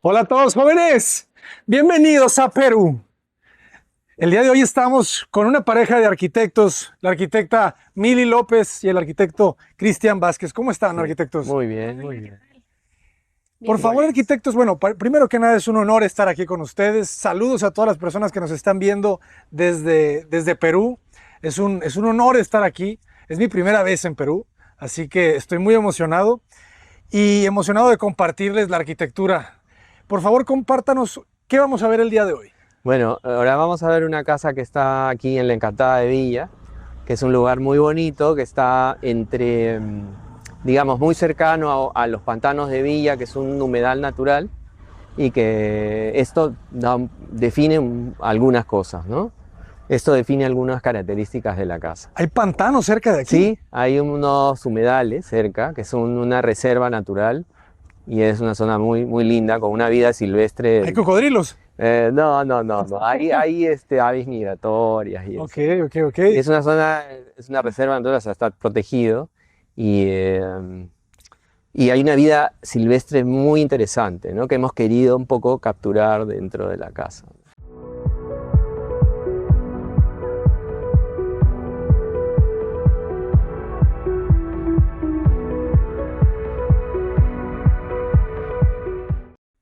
Hola a todos jóvenes, bienvenidos a Perú. El día de hoy estamos con una pareja de arquitectos, la arquitecta Mili López y el arquitecto Cristian Vázquez. ¿Cómo están, arquitectos? Muy bien, muy bien. Por favor, arquitectos, bueno, primero que nada es un honor estar aquí con ustedes. Saludos a todas las personas que nos están viendo desde Perú. Es un honor estar aquí. Es mi primera vez en Perú, así que estoy muy emocionado y emocionado de compartirles la arquitectura. Por favor, compártanos qué vamos a ver el día de hoy. Bueno, ahora vamos a ver una casa que está aquí en la Encantada de Villa, que es un lugar muy bonito, que está entre, digamos, muy cercano a los pantanos de Villa, que es un humedal natural, y que esto define algunas cosas, ¿no? Esto define algunas características de la casa. ¿Hay pantanos cerca de aquí? Sí, hay unos humedales cerca, que son una reserva natural, y es una zona muy, muy linda, con una vida silvestre. ¿Hay cocodrilos? No. Hay aves migratorias y eso. Ok. Es una zona, es una reserva natural, o sea, está protegido y hay una vida silvestre muy interesante, ¿no? Que hemos querido un poco capturar dentro de la casa.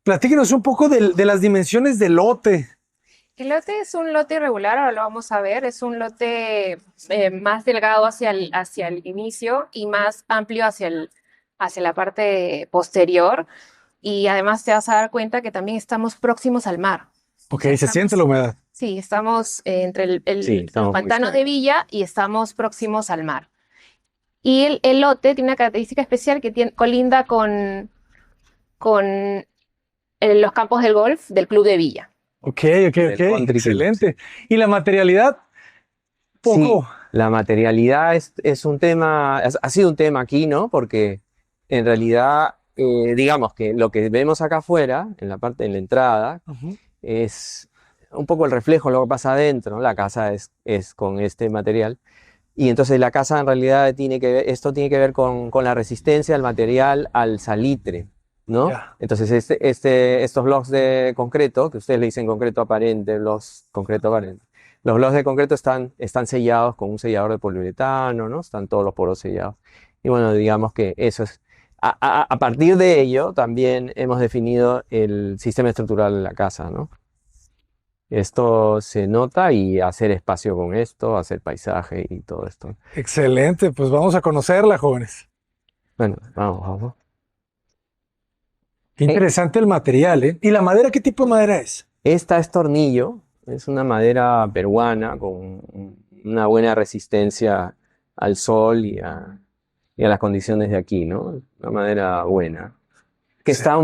Platíquenos un poco de las dimensiones del lote. El lote es un lote irregular, ahora lo vamos a ver. Es un lote más delgado hacia el inicio y más amplio hacia la parte posterior. Y además te vas a dar cuenta que también estamos próximos al mar. Ok, se siente la humedad. Sí, estamos entre Sí, estamos los muy pantanos cerca. de Villa y estamos próximos al mar. Y el lote tiene una característica especial que colinda con los campos del golf del Club de Villa. Ok. Del Country Club, Excelente. ¿Y la materialidad? Poco. Sí, la materialidad es un tema, ha sido un tema aquí, ¿no? Porque en realidad, digamos que lo que vemos acá afuera, en la entrada, Ujú. es un poco el reflejo de lo que pasa adentro, ¿no? La casa es con este material. Y entonces la casa en realidad esto tiene que ver con la resistencia del material al salitre, ¿no? Ya. Entonces estos blocks de concreto, que ustedes le dicen concreto aparente, concreto aparente. Los blocks de concreto están sellados con un sellador de poliuretano, ¿no? Están todos los poros sellados. Y bueno, digamos que eso es. A partir de ello también hemos definido el sistema estructural de la casa, ¿no? Esto se nota y hacer espacio con esto, hacer paisaje y todo esto. Excelente, pues vamos a conocerla, jóvenes. Bueno, vamos. Qué interesante el material, ¿eh? ¿Y la madera, qué tipo de madera es? Esta es tornillo, es una madera peruana con una buena resistencia al sol y a las condiciones de aquí, ¿no? Una madera buena. Que Sí. está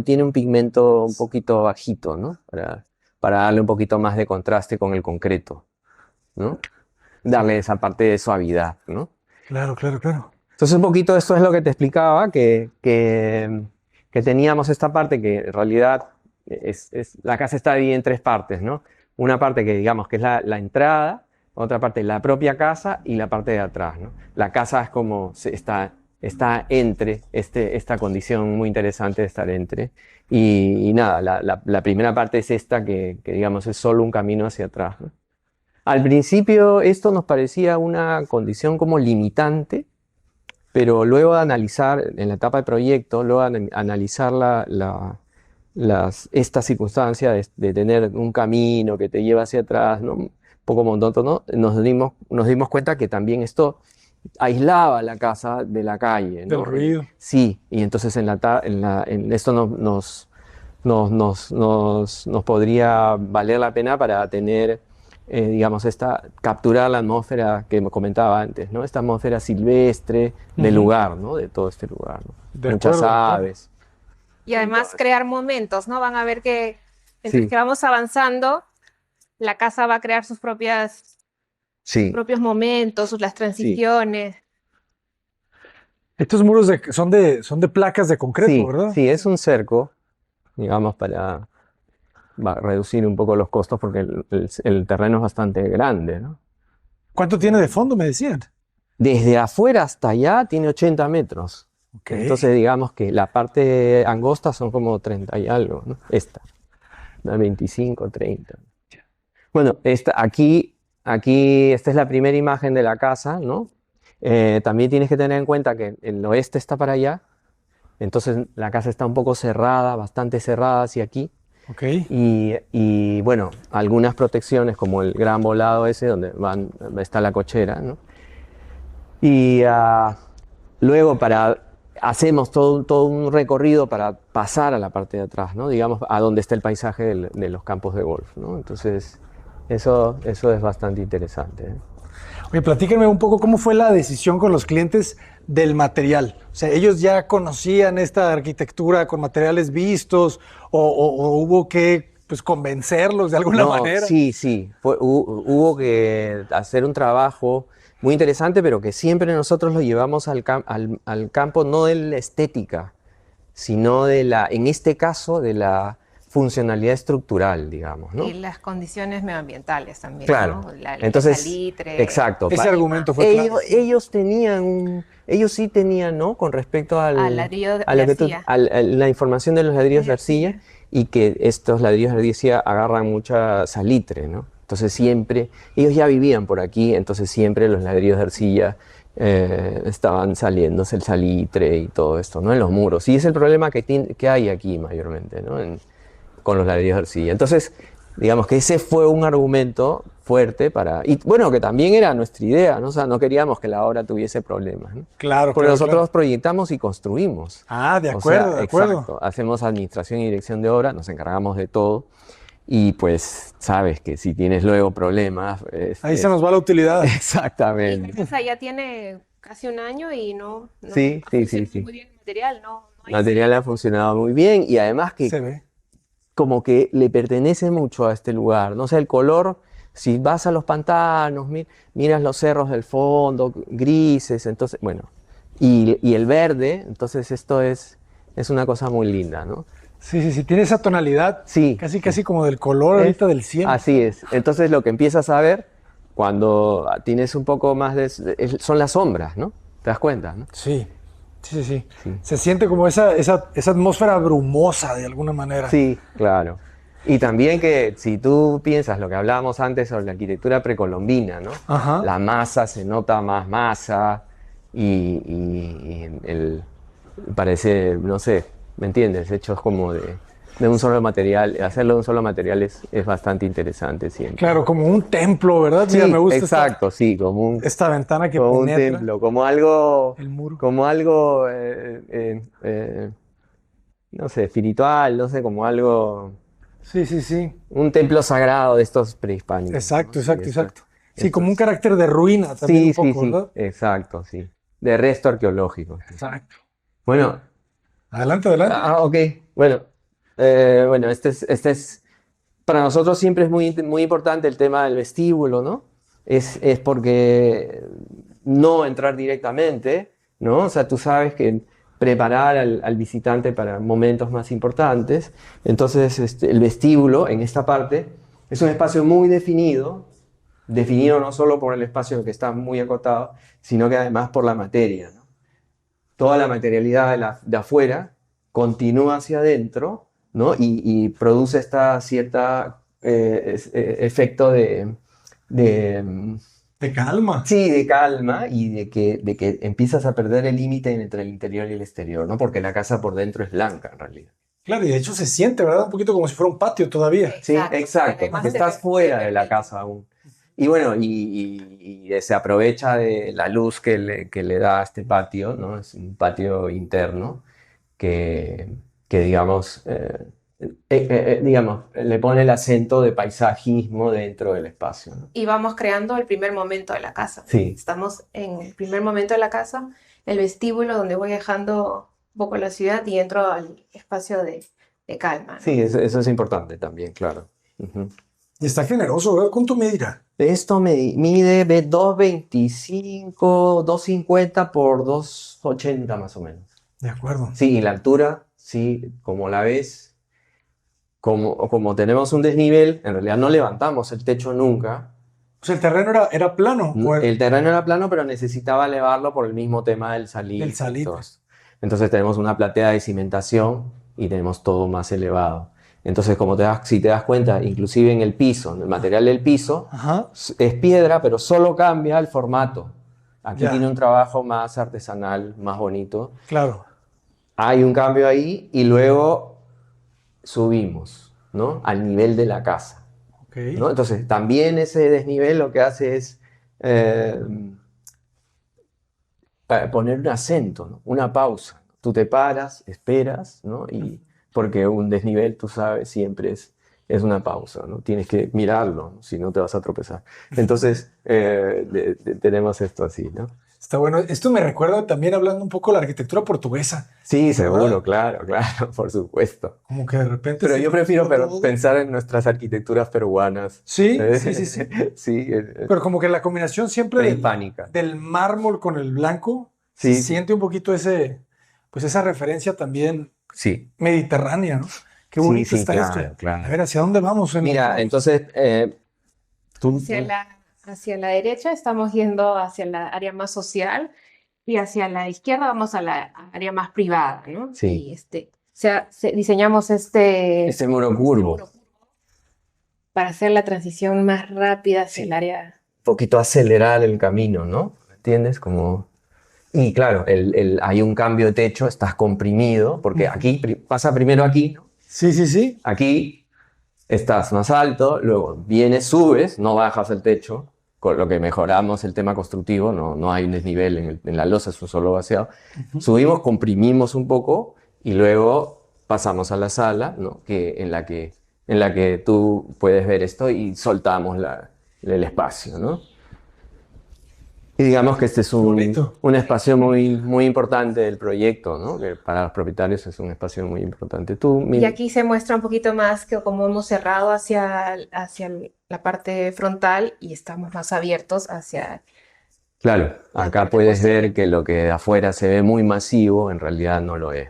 tiene un pigmento un poquito bajito, ¿no? Para darle un poquito más de contraste con el concreto, ¿no? Darle esa parte de suavidad, ¿no? Claro. Entonces un poquito esto es lo que te explicaba, que teníamos esta parte que en realidad la casa está dividida en tres partes, ¿no? Una parte que digamos que es la entrada, otra parte la propia casa y la parte de atrás, ¿no? La casa es como está entre esta condición muy interesante de estar entre. Y nada, la primera parte es esta que digamos es solo un camino hacia atrás, ¿no? Al principio esto nos parecía una condición como limitante, pero luego de analizar, en la etapa de proyecto, luego de analizar esta circunstancia de tener un camino que te lleva hacia atrás, ¿no? Un poco monótono, nos dimos cuenta que también esto aislaba la casa de la calle, ¿no? Del ruido. Sí, y entonces esto nos podría valer la pena para tener, digamos, capturar la atmósfera que me comentaba antes, ¿no? Esta atmósfera silvestre del Ujú. lugar, ¿no? De todo este lugar, ¿no? De Muchas acuerdo. aves. Y además crear momentos, ¿no? Van a ver que mientras Sí. que vamos avanzando, la casa va a crear sus Sí, propios momentos, las transiciones. Estos muros son de placas de concreto, ¿verdad? sí, es un cerco, digamos, para reducir un poco los costos porque el terreno es bastante grande, ¿no? ¿Cuánto tiene de fondo, me decían? Desde afuera hasta allá tiene 80 metros. Ok. Entonces digamos que la parte angosta son como 30 y algo, ¿no? Esta, 25, 30. Bueno, esta es la primera imagen de la casa, ¿no? También tienes que tener en cuenta que el oeste está para allá, entonces la casa está un poco cerrada, bastante cerrada hacia aquí. Ok. Y, bueno, algunas protecciones como el gran volado ese donde está la cochera, ¿no? Y luego hacemos todo un recorrido para pasar a la parte de atrás, ¿no? Digamos, a donde está el paisaje de los campos de golf, ¿no? Entonces, eso es bastante interesante, ¿eh? Oye, platíquenme un poco cómo fue la decisión con los clientes del material. O sea, ¿ellos ya conocían esta arquitectura con materiales vistos o hubo que pues, convencerlos de alguna No, manera? sí, hubo que hacer un trabajo muy interesante, pero que siempre nosotros lo llevamos al campo no de la estética, sino en este caso, de la funcionalidad estructural, digamos, ¿no? Y las condiciones medioambientales también, Claro. ¿no? El Entonces, salitre. exacto. Ese argumento fue claro. Ellos sí tenían, ¿no? Con respecto Al ladrillo de a lo que arcilla. la información de los ladrillos de Arcilla. arcilla y que estos ladrillos de arcilla agarran mucha salitre, ¿no? Entonces siempre, ellos ya vivían por aquí, entonces siempre los ladrillos de arcilla estaban saliéndose el salitre y todo esto, ¿no? En los muros. Y es el problema que hay aquí mayormente, ¿no? Con los ladrillos de arcilla. Entonces, digamos que ese fue un argumento fuerte y bueno, que también era nuestra idea, ¿no? O sea, no queríamos que la obra tuviese problemas, ¿no? Claro, Porque claro, nosotros claro. proyectamos y construimos. Ah, de O acuerdo, sea, de acuerdo. exacto. Hacemos administración y dirección de obra, nos encargamos de todo. Y pues sabes que si tienes luego problemas... Ahí se nos va la utilidad. Y Exactamente. la casa ya tiene casi un año y no Sí, ha sí, funcionado sí. muy bien el material, no El hay material ha funcionado muy bien y además que Se ve. como que le pertenece mucho a este lugar, ¿no? O sea, el color, si vas a los pantanos, miras los cerros del fondo, grises, entonces, bueno, y el verde, entonces esto es una cosa muy linda, ¿no? Sí, sí, sí, tiene esa tonalidad Sí, casi como del color ahorita del cielo. así es. Entonces lo que empiezas a ver cuando tienes un poco más son las sombras, ¿no? ¿Te das cuenta, no? Sí, sí, sí, sí. Sí. Se siente como esa atmósfera brumosa de alguna manera. Sí, claro. Y también que si tú piensas lo que hablábamos antes sobre la arquitectura precolombina, ¿no? Ajá. La masa se nota más masa y parece, no sé, ¿me entiendes? Hechos como de un solo material, hacerlo de un solo material es bastante interesante siempre. Claro, como un templo, ¿verdad? Sí, Mira, me gusta exacto, sí, como esta ventana que como un penetra templo, como algo, el muro. no sé, espiritual, no sé, como algo, Sí, sí, sí. un templo sagrado de estos prehispánicos, Exacto, ¿no? exacto, Y esto- exacto. Sí, esto como un es- carácter de ruina también Sí, un sí, poco, sí, ¿verdad? exacto, sí. De resto arqueológico. Sí. Exacto. Bueno, Adelante, adelante. ok, bueno, bueno, este es, para nosotros siempre es muy importante el tema del vestíbulo, ¿no? Es porque no entrar directamente, ¿no? O sea, tú sabes que preparar al visitante para momentos más importantes. Entonces, el vestíbulo en esta parte es un espacio muy definido no solo por el espacio que está muy acotado, sino que además por la materia, ¿no? Toda la materialidad de afuera continúa hacia adentro, ¿no? Y produce esta cierta efecto de, De calma. sí, de calma y de que empiezas a perder el límite entre el interior y el exterior, ¿no? Porque la casa por dentro es blanca en realidad. Claro, y de hecho se siente, ¿verdad? Un poquito como si fuera un patio todavía. Sí, Exacto, exacto, además que se estás ve- fuera se de la ve casa aún. Y bueno, y se aprovecha de la luz que le da a este patio, ¿no? Es un patio interno que digamos, le pone el acento de paisajismo dentro del espacio, ¿no? Y vamos creando el primer momento de la casa. Sí. Estamos en el primer momento de la casa, el vestíbulo donde voy dejando un poco la ciudad y entro al espacio de calma, ¿no? Sí, eso es importante también, claro. Ujú. Y está generoso, ¿verdad? ¿Cuánto medirá? Esto mide 2,25, 2,50 por 2,80 más o menos. De acuerdo. Sí, y la altura, sí, como la ves, como tenemos un desnivel, en realidad no levantamos el techo nunca. O sea, el terreno era plano. El terreno era plano, pero necesitaba elevarlo por el mismo tema del salitre. Del salitre. Y todo esto. Entonces tenemos una platea de cimentación y tenemos todo más elevado. Entonces, si te das cuenta, inclusive en el piso, en el material del piso, Ajá. es piedra, pero solo cambia el formato. Aquí Ya. tiene un trabajo más artesanal, más bonito. Claro. Hay un cambio ahí y luego subimos, ¿no? Al nivel de la casa, Ok. ¿no? Entonces, también ese desnivel lo que hace es poner un acento, ¿no? Una pausa. Tú te paras, esperas, ¿no? Porque un desnivel, tú sabes, siempre es una pausa, ¿no? Tienes que mirarlo, ¿no? Si no te vas a tropezar. Entonces, tenemos esto así, ¿no? Está bueno. Esto me recuerda también hablando un poco de la arquitectura portuguesa. Sí, seguro, ¿Verdad? claro, por supuesto. Como que de repente. Pero se yo prefiero mezcla todo. pensar en nuestras arquitecturas peruanas. Sí, sí. Sí, Pero como que la combinación siempre prehispánica. del mármol con el blanco, Sí, se sí. siente un poquito pues esa referencia también Sí, mediterránea, ¿no? Qué bonito sí, está claro, esto. claro. A ver, ¿hacia dónde vamos? Mira, entonces, tú... Hacia la derecha estamos yendo hacia la área más social y hacia la izquierda vamos a la área más privada, ¿no? Sí. Y diseñamos Ese muro curvo. para hacer la transición más rápida hacia Sí. el área. Un poquito acelerar el camino, ¿no? ¿Entiendes? Y claro, hay un cambio de techo, estás comprimido, porque aquí pasa primero aquí, ¿no? Sí. Aquí estás más alto, luego vienes, subes, no bajas el techo, con lo que mejoramos el tema constructivo, no hay un desnivel en la losa, es un solo vaciado. Subimos, comprimimos un poco y luego pasamos a la sala, ¿no? en la que tú puedes ver esto y soltamos el espacio, ¿no? Y digamos que este es Bonito. un espacio muy, muy importante del proyecto, ¿no? Que para los propietarios es un espacio muy importante. Y aquí se muestra un poquito más que como hemos cerrado hacia la parte frontal y estamos más abiertos hacia... Claro, la acá parte puedes posterior. ver que lo que de afuera se ve muy masivo, en realidad no lo es.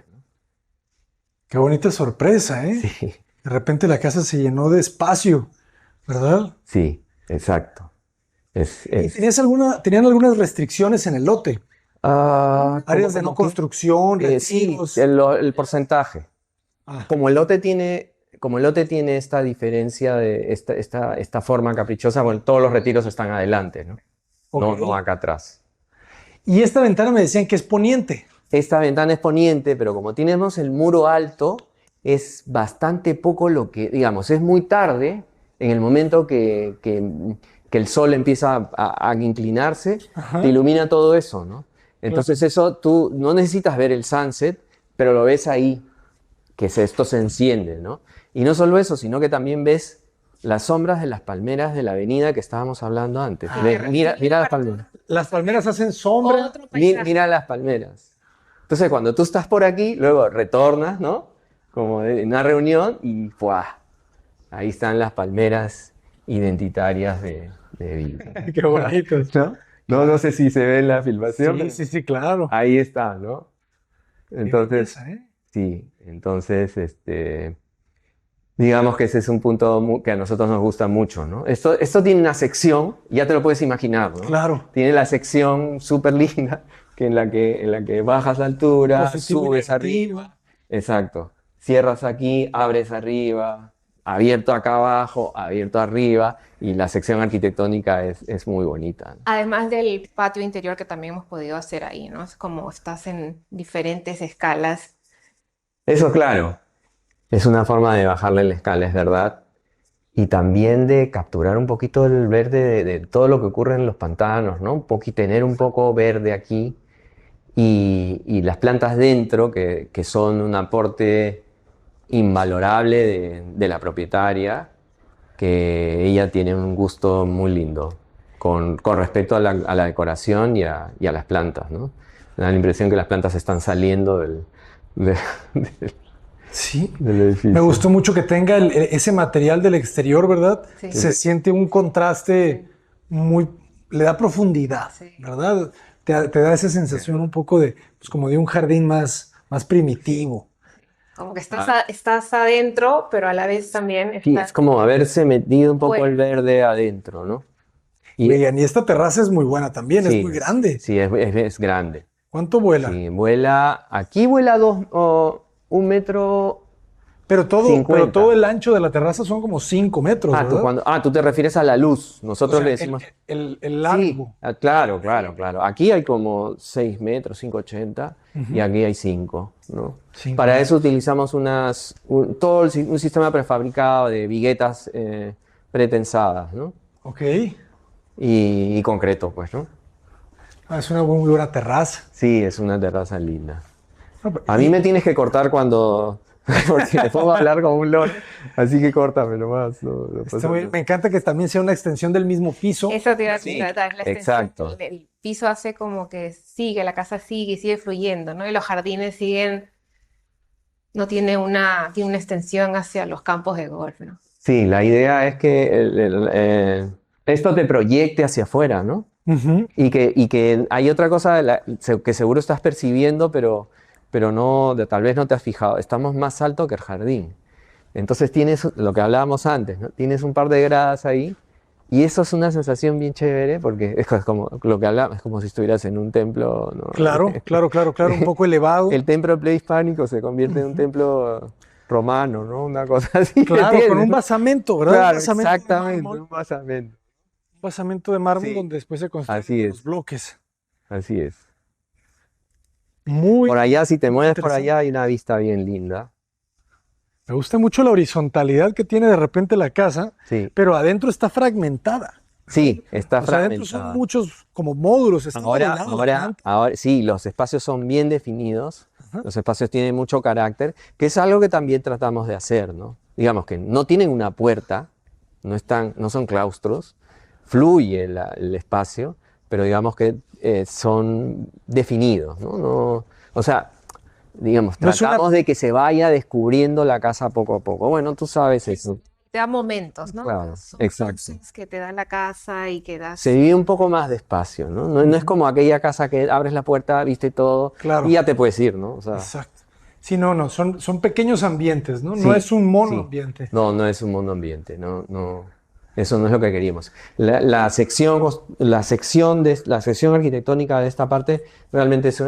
Qué bonita sorpresa, ¿eh? Sí, De repente la casa se llenó de espacio, ¿verdad? sí, exacto. ¿Y tenían algunas restricciones en el lote? Áreas de no construcción, Sí, retiros. el porcentaje. Ah, Como el lote tiene esta diferencia de esta forma caprichosa, bueno, todos los retiros están adelante, ¿no? ok. No acá atrás. Y esta ventana me decían que es poniente. Esta ventana es poniente, pero como tenemos el muro alto, es bastante poco lo que, digamos, es muy tarde, en el momento que el sol empieza a inclinarse, Ajá. te ilumina todo eso, ¿no? Entonces eso tú no necesitas ver el sunset, pero lo ves ahí, esto se enciende, ¿no? Y no solo eso, sino que también ves las sombras de las palmeras de la avenida que estábamos hablando antes. Mira las palmeras. Las palmeras hacen sombra. Otro paisaje. Mira las palmeras. Entonces, cuando tú estás por aquí, luego retornas, ¿no? Como en una reunión y ¡fuah! Ahí están las palmeras identitarias de Villa. Qué bonitos. No sé si se ve en la filmación. Sí, claro. Ahí está, ¿no? Entonces, Qué belleza, ¿eh? sí, entonces, digamos que ese es un punto que a nosotros nos gusta mucho, ¿no? Esto tiene una sección, ya te lo puedes imaginar, ¿no? Claro. Tiene la sección súper linda, en la que bajas la altura, Positivo y subes negativo. arriba. Exacto. Cierras aquí, abres arriba, abierto acá abajo, abierto arriba, y la sección arquitectónica es muy bonita, ¿no? Además del patio interior que también hemos podido hacer ahí, ¿no? Es como estás en diferentes escalas. Eso, claro, es una forma de bajarle la escala, es verdad. Y también de capturar un poquito el verde de todo lo que ocurre en los pantanos, ¿no? Tener un poco verde aquí y las plantas dentro, que son un aporte invalorable de la propietaria, que ella tiene un gusto muy lindo con respecto a la decoración y a las plantas, ¿no? Me da la impresión que las plantas están saliendo de- Sí. del edificio. Me gustó mucho que tenga ese material del exterior, ¿verdad? Sí. Se siente un contraste le da profundidad, Sí. ¿verdad? Te da esa sensación un poco pues como de un jardín más primitivo. Como que estás adentro, pero a la vez también Sí, estás... es como haberse metido un poco Bueno. el verde adentro, ¿no? Oigan, y esta terraza es muy buena también, sí, es muy grande. Sí, es grande. ¿Cuánto vuela? Sí, vuela, aquí vuela 1,50 m. Pero todo el ancho de la terraza son como 5 metros, ¿verdad? Tú te refieres a la luz. O Nosotros sea, le decimos. el Sí, largo. claro, claro, claro. Aquí hay como 6 metros, 5,80 y Ujú. aquí hay 5, ¿no? 5 Para eso metros. utilizamos un sistema prefabricado de viguetas pretensadas, ¿no? Ok. Y concreto, pues, ¿no? Es una muy buena terraza. Sí, es una terraza linda. No, A mí me tienes que cortar cuando. Porque me pongo a hablar como un loro. Así que córtame nomás. No pasa nada. Me encanta que también sea una extensión del mismo piso. Eso te iba a Sí, tratar, la extensión. exacto. El piso hace como que sigue, la casa sigue y sigue fluyendo, ¿no? Y los jardines siguen, no tiene una extensión hacia los campos de golf, ¿no? Sí, la idea es que esto te proyecte hacia afuera, ¿no? Ujú. Y que hay otra cosa que seguro estás percibiendo, pero no, tal vez no te has fijado. Estamos más alto que el jardín. Entonces tienes lo que hablábamos antes, ¿no? Tienes un par de gradas ahí y eso es una sensación bien chévere porque es como lo que hablábamos, es como si estuvieras en un templo, ¿no? Claro, claro, claro, claro, un poco elevado. El templo prehispánico se convierte en un Ujú. templo romano, ¿no? Una cosa así, Claro, con ¿entiendes? un ¿No? basamento, ¿verdad? Un Claro, basamento de exactamente, mármol. un basamento. Un basamento de mármol Sí, donde después se construyen así los es, bloques. así es. Muy, Por allá, si te muy mueves por allá, interesante. hay una vista bien linda. Me gusta mucho la horizontalidad que tiene de repente la casa, Sí, pero adentro está fragmentada, ¿verdad? sí, está O sea, adentro son fragmentada. muchos como módulos, está modelada la planta. Ahora, sí, los espacios son bien definidos, Ajá. los espacios tienen mucho carácter, que es algo que también tratamos de hacer, ¿no? Digamos que no tienen una puerta, no son claustros, fluye el espacio, pero digamos que son definidos, ¿no? O sea, digamos, No es una, tratamos de que se vaya descubriendo la casa poco a poco. Bueno, tú sabes eso. Te da momentos, ¿no? Claro, Son exacto. luces que te da la casa y que Se das. vive un poco más despacio, ¿no? No es como aquella casa que abres la puerta, viste todo y claro, ya te puedes ir, ¿no? O sea, exacto. Sí, no, son pequeños ambientes, ¿no? No sí, es un mono sí. ambiente. No es un mundo ambiente, no. Eso no es lo que queríamos. La sección arquitectónica de esta parte realmente es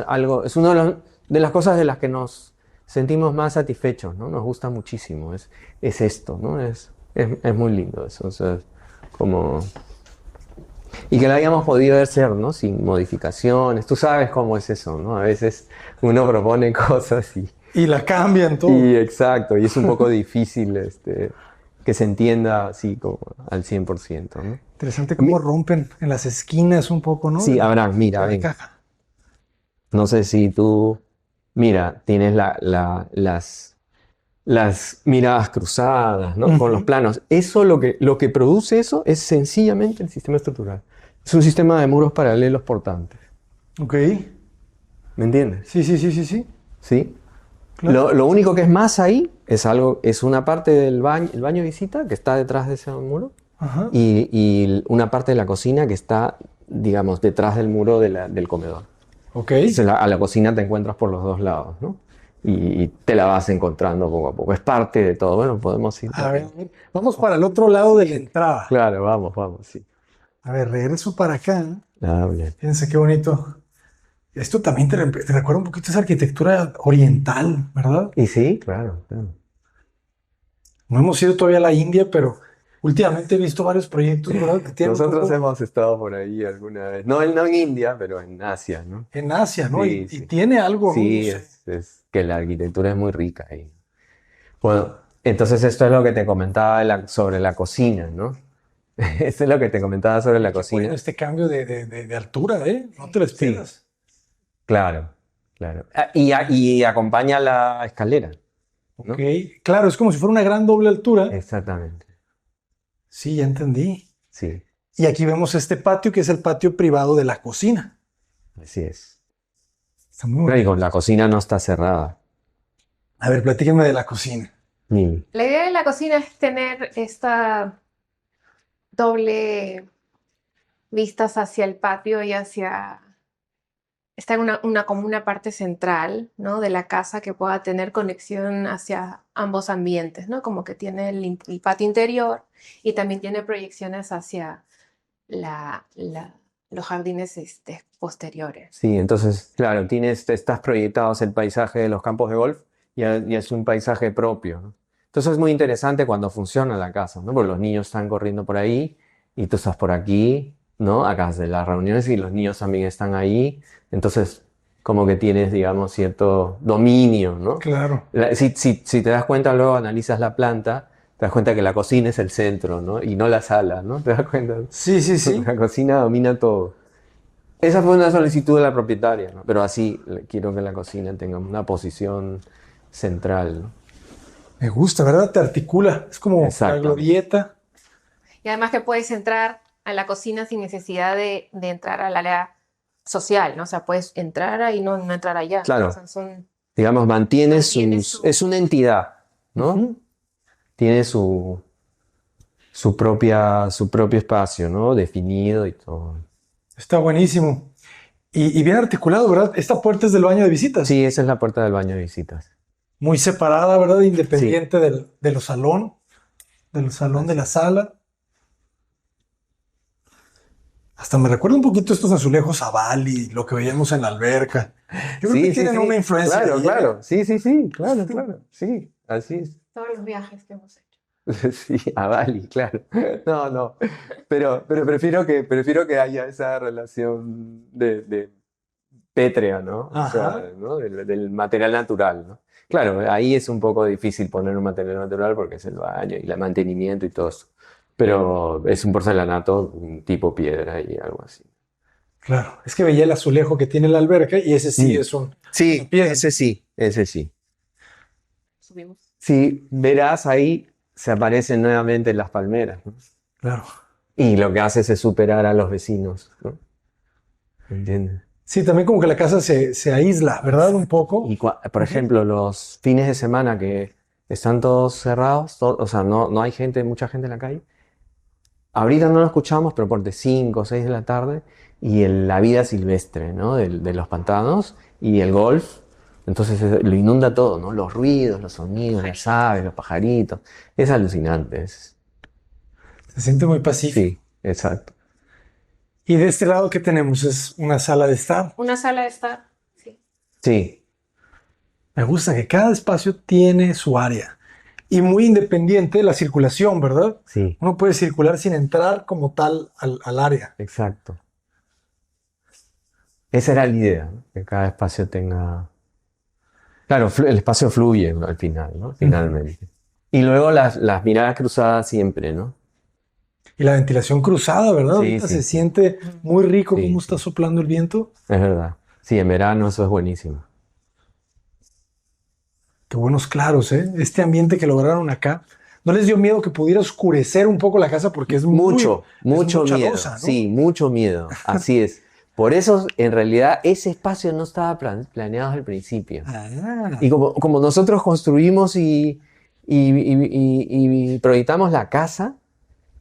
una de las cosas de las que nos sentimos más satisfechos, ¿no? Nos gusta muchísimo. Es esto, ¿no? Es muy lindo eso. O sea, como. Y que lo hayamos podido hacer, ¿no? Sin modificaciones. Tú sabes cómo es eso, ¿no? A veces uno propone cosas Y la cambian todo. y exacto, y es un poco difícil que se entienda así como al 100%, ¿no? Interesante cómo Mi- rompen en las esquinas un poco, ¿no? Sí, Abraham, mira, De la ven. caja. No sé si tú, mira, tienes las miradas cruzadas, ¿no? Con los Ujú. planos. Eso lo que produce eso es sencillamente el sistema estructural. Es un sistema de muros paralelos portantes. Ok. ¿Me entiendes? Sí, sí, sí, sí, sí. ¿Sí? Claro. Lo único que es más ahí es una parte del baño, el baño de visita que está detrás de ese muro Ajá. y una parte de la cocina que está, digamos, detrás del muro del comedor. Ok. Entonces, a la cocina te encuentras por los dos lados, ¿no? Y te la vas encontrando poco a poco. Es parte de todo. Bueno, podemos ir A ver, también. vamos para el otro lado de la entrada. Claro, vamos, sí. A ver, regreso para acá. Ah, bien. Fíjense qué bonito. Esto también te recuerda un poquito esa arquitectura oriental, ¿verdad? Y sí, claro, claro. No hemos ido todavía a la India, pero últimamente he visto varios proyectos, ¿verdad? Que tienen un Nosotros poco hemos estado por ahí alguna vez. No en India, pero en Asia, ¿no? en Asia, ¿no? Sí, Y sí. tiene algo, ¿no? No Sí, sé. es que la arquitectura es muy rica ahí. Bueno, entonces esto es lo que te comentaba sobre la cocina, ¿no? Esto es lo que te comentaba sobre la Qué bueno cocina. este cambio de altura, ¿eh? No te lo Sí, esperas. claro, claro. Y acompaña la escalera, Ok. ¿no? Claro, es como si fuera una gran doble altura. Exactamente, Sí, ya entendí. sí, Y aquí vemos este patio que es el patio privado de la cocina. así es. Está muy Pero bonito. digo, la cocina no está cerrada. A ver, platíquenme de la cocina. Ni, La idea de la cocina es tener esta doble vistas hacia el patio y hacia. Está en como una parte central, ¿no? De la casa que pueda tener conexión hacia ambos ambientes, ¿no? Como que tiene el patio interior y también tiene proyecciones hacia la, la- los jardines posteriores. Sí, entonces, claro, estás proyectado hacia el paisaje de los campos de golf y es un paisaje propio, ¿no? Entonces es muy interesante cuando funciona la casa, ¿no? Porque los niños están corriendo por ahí y tú estás por aquí, ¿no? Acá de las reuniones y los niños también están ahí. Entonces, como que tienes, digamos, cierto dominio, ¿no? Claro. Si te das cuenta, luego analizas la planta, te das cuenta que la cocina es el centro, ¿no? Y no la sala, ¿no? ¿Te das cuenta? Sí, sí, sí. La cocina domina todo. Esa fue una solicitud de la propietaria, ¿no? Pero así quiero que la cocina tenga una posición central, ¿no? Me gusta, ¿verdad? Te articula. Es como la Exacto. glorieta. Y además que puedes entrar a la cocina sin necesidad de entrar al área social, ¿no? O sea, puedes entrar ahí y no entrar allá. Claro. O sea, Digamos, Mantiene su- es una entidad, ¿no? Ujú. Tiene su propio espacio, ¿no? Definido y todo. Está buenísimo. Y bien articulado, ¿verdad? Esta puerta es del baño de visitas. Sí, esa es la puerta del baño de visitas. Muy separada, ¿verdad? Independiente de los salón, del salón de la sala. Hasta me recuerda un poquito estos azulejos a Bali, lo que veíamos en la alberca. Yo creo que tienen una influencia. Claro, ahí, ¿eh? claro. Sí, claro, claro. Sí, así es. todos los viajes que hemos hecho. Sí, a Bali, claro. No. Pero prefiero que haya esa relación de pétrea, ¿no? O sea, Ajá. ¿no? Del material natural, ¿no? Claro, ahí es un poco difícil poner un material natural porque es el baño y el mantenimiento y todo eso. Pero es un porcelanato tipo piedra y algo así. Claro, es que veía el azulejo que tiene la alberca y ese sí es una Sí, piedra. ese sí. Subimos. Sí, verás ahí se aparecen nuevamente las palmeras, ¿no? Claro. Y lo que haces es superar a los vecinos, ¿no? ¿Entiendes? Sí, también como que la casa se aísla, ¿verdad? Un poco. Y por ejemplo, los fines de semana que están todos cerrados, o sea, no hay gente, mucha gente en la calle. Ahorita no lo escuchamos, pero por de 5 o 6 de la tarde, y la vida silvestre, ¿no? De los pantanos y el golf. Entonces lo inunda todo, ¿no? Los ruidos, los sonidos, las aves, los pajaritos. Es alucinante. Se siente muy pacífico. Sí, exacto. Y de este lado, ¿qué tenemos? Es una sala de estar. Una sala de estar. Sí. Sí, Me gusta que cada espacio tiene su área. Y muy independiente de la circulación, ¿verdad? sí, Uno puede circular sin entrar como tal al área. exacto. Esa era la idea, ¿no? Que cada espacio tenga... Claro, el espacio fluye al final, ¿no? Finalmente. Y luego las miradas cruzadas siempre, ¿no? Y la ventilación cruzada, ¿verdad? Sí, Ahorita sí, se sí. siente muy rico Sí, cómo sí. está soplando el viento. Es verdad. Sí, en verano eso es buenísimo. Qué buenos claros, ¿eh? Este ambiente que lograron acá. ¿No les dio miedo que pudiera oscurecer un poco la casa? Porque es Mucho es miedo. losa, ¿no? Sí, mucho miedo. Así es. Por eso, en realidad, ese espacio no estaba planeado al principio. Ah, Y como nosotros construimos y proyectamos la casa,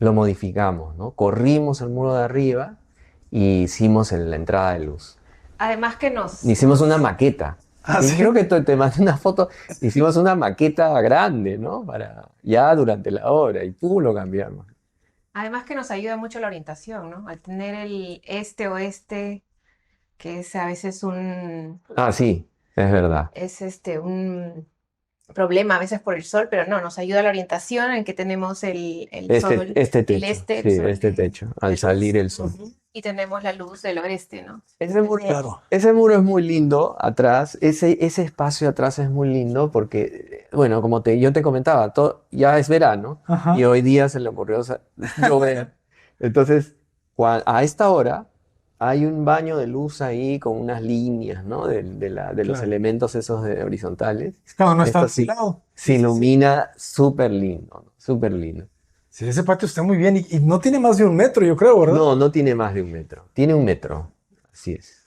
lo modificamos, ¿no? Corrimos el muro de arriba y hicimos la entrada de luz. Además que Hicimos una maqueta. Y sí. creo que te mandé una foto. Hicimos una maqueta grande, ¿no? Para ya durante la obra y pum, lo cambiamos. Además que nos ayuda mucho la orientación, ¿no? Al tener el este-oeste, que es a veces Ah, sí, es verdad. un problema a veces por el sol, pero no, nos ayuda la orientación en que tenemos el sol, Este techo. el este, el Sí, sol, este techo. Al luz. salir el sol. Ujú. Y tenemos la luz del oeste, ¿no? Claro. Ese muro es muy lindo atrás, ese espacio atrás es muy lindo porque, bueno, como yo te comentaba, ya es verano Ajá. y hoy día se le ocurrió llover. Entonces, a esta hora hay un baño de luz ahí con unas líneas, ¿no? De los Claro. elementos esos horizontales. Claro, no está Esto sí, alquilado. se ilumina súper lindo, ¿no? Súper lindo. Sí, ese patio está muy bien y no tiene más de 1 metro, yo creo, ¿verdad? No tiene más de 1 metro, tiene 1 metro, así es.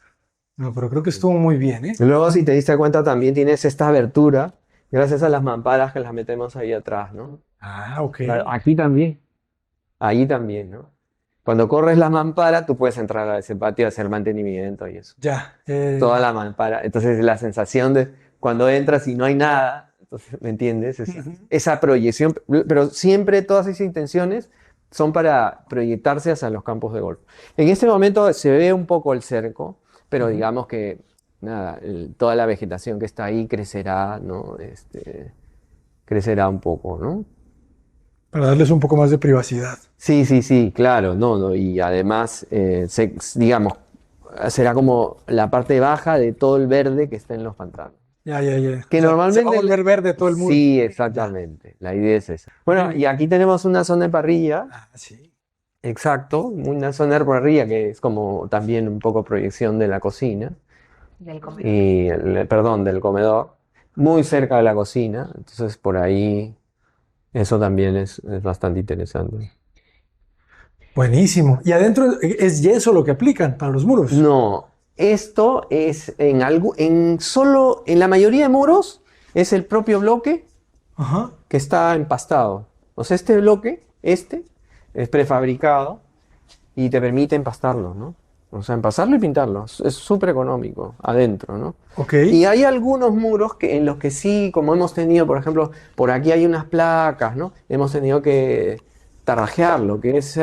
No, pero creo que estuvo muy bien, ¿eh? Y luego, si te diste cuenta, también tienes esta abertura, gracias a las mamparas que las metemos ahí atrás, ¿no? Ah, ok. Claro, aquí también, ahí también, ¿no? Cuando corres la mampara, tú puedes entrar a ese patio a hacer mantenimiento y eso. Ya. Toda la mampara. Entonces, la sensación de cuando entras y no hay nada, entonces, ¿me entiendes? Ujú. Esa proyección, pero siempre todas esas intenciones son para proyectarse hacia los campos de golf. En este momento se ve un poco el cerco, pero digamos que nada, toda la vegetación que está ahí crecerá, ¿no? Crecerá un poco, ¿no? Para darles un poco más de privacidad. Sí, claro, no, y además, digamos, será como la parte baja de todo el verde que está en los pantanos. Ya. Que O sea, normalmente... se va a volver verde todo el muro. Sí, exactamente, la idea es esa. Bueno, y aquí tenemos una zona de parrilla, Ah, sí. exacto, una zona de parrilla que es como también un poco proyección de la cocina, Del comedor. y, perdón, del comedor, muy cerca de la cocina, entonces por ahí eso también es bastante interesante. Buenísimo. Y adentro es yeso lo que aplican para los muros. No, esto es solo en la mayoría de muros es el propio bloque Ajá. que está empastado. O sea, este bloque, es prefabricado y te permite empastarlo, ¿no? O sea, empastarlo y pintarlo. Es súper económico adentro, ¿no? Ok. Y hay algunos muros en los que sí, como hemos tenido, por ejemplo, por aquí hay unas placas, ¿no? Hemos tenido que tarrajearlo, que es,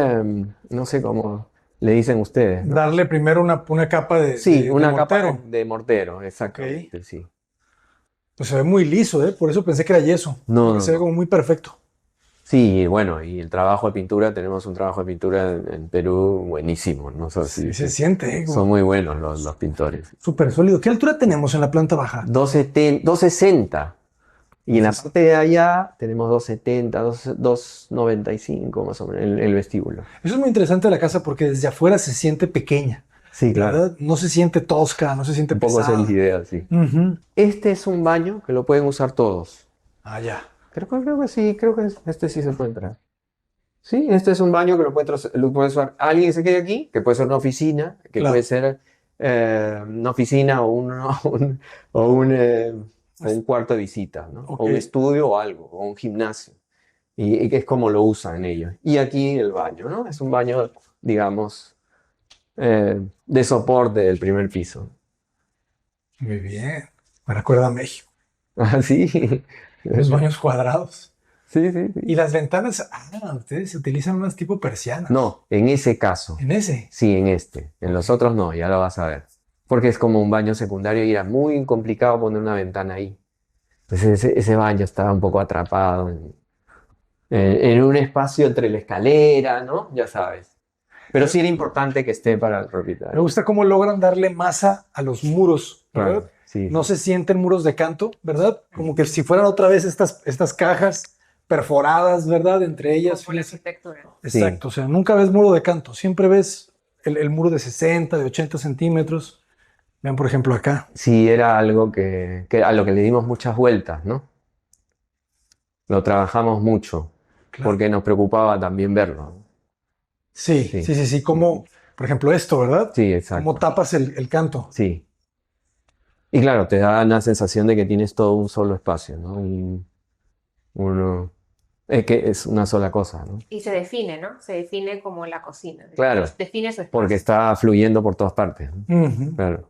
no sé cómo le dicen ustedes, ¿no? Darle primero una capa de, Sí, de una mortero. capa de mortero, exactamente, sí. Pues se ve muy liso, ¿eh? Por eso pensé que era yeso. No, Porque no, se ve no. como muy perfecto. Sí, bueno, y el trabajo de pintura, tenemos un trabajo de pintura en Perú buenísimo, ¿no? Sí, se siente, ¿eh? Son muy buenos los pintores. Súper sólido. ¿Qué altura tenemos en la planta baja? 260. Y en la parte de allá tenemos 270, 295 más o menos, el vestíbulo. Eso es muy interesante de la casa porque desde afuera se siente pequeña. Sí, claro. ¿Verdad? No se siente tosca, no se siente Un poco esa pesada. es la idea, sí. Ujú. Este es un baño que lo pueden usar todos. Ah, ya. Creo que sí, creo que este sí se puede entrar. Sí, este es un baño que lo puede usar alguien que se quede aquí, que puede ser una oficina, que Claro. puede ser una oficina un cuarto de visita, ¿no? Ok. O un estudio o algo, o un gimnasio. Y que es como lo usan ellos. Y aquí el baño, ¿no? Es un baño, digamos, de soporte del primer piso. Muy bien. Me recuerda a México. Ah, sí. Los baños cuadrados. Sí. Y las ventanas, ustedes utilizan unas tipo persianas. No, en ese caso. En ese. Sí, en este. En los otros no, ya lo vas a ver. Porque es como un baño secundario y era muy complicado poner una ventana ahí. Entonces ese baño estaba un poco atrapado en un espacio entre la escalera, ¿no? Ya sabes. Pero sí era importante que esté para el Me propietario. gusta cómo logran darle masa a los muros, ¿verdad? Claro, sí. No se sienten muros de canto, ¿verdad? Como que si fueran otra vez estas cajas perforadas, ¿verdad? Entre ellas. Por la Fíjense. arquitectura. Exacto, o sea, nunca ves muro de canto, siempre ves el muro de 60, de 80 centímetros. Vean, por ejemplo, acá. Sí, era algo que a lo que le dimos muchas vueltas, ¿no? Lo trabajamos mucho, Claro. porque nos preocupaba también verlo. Sí, como, por ejemplo, esto, ¿verdad? Sí, exacto. Cómo tapas el canto. Sí. Y claro, te da una sensación de que tienes todo un solo espacio, ¿no? Es que es una sola cosa, ¿no? Y se define, ¿no? Se define como la cocina. Claro. Define su espacio. Porque está fluyendo por todas partes, ¿no? Ujú. Claro.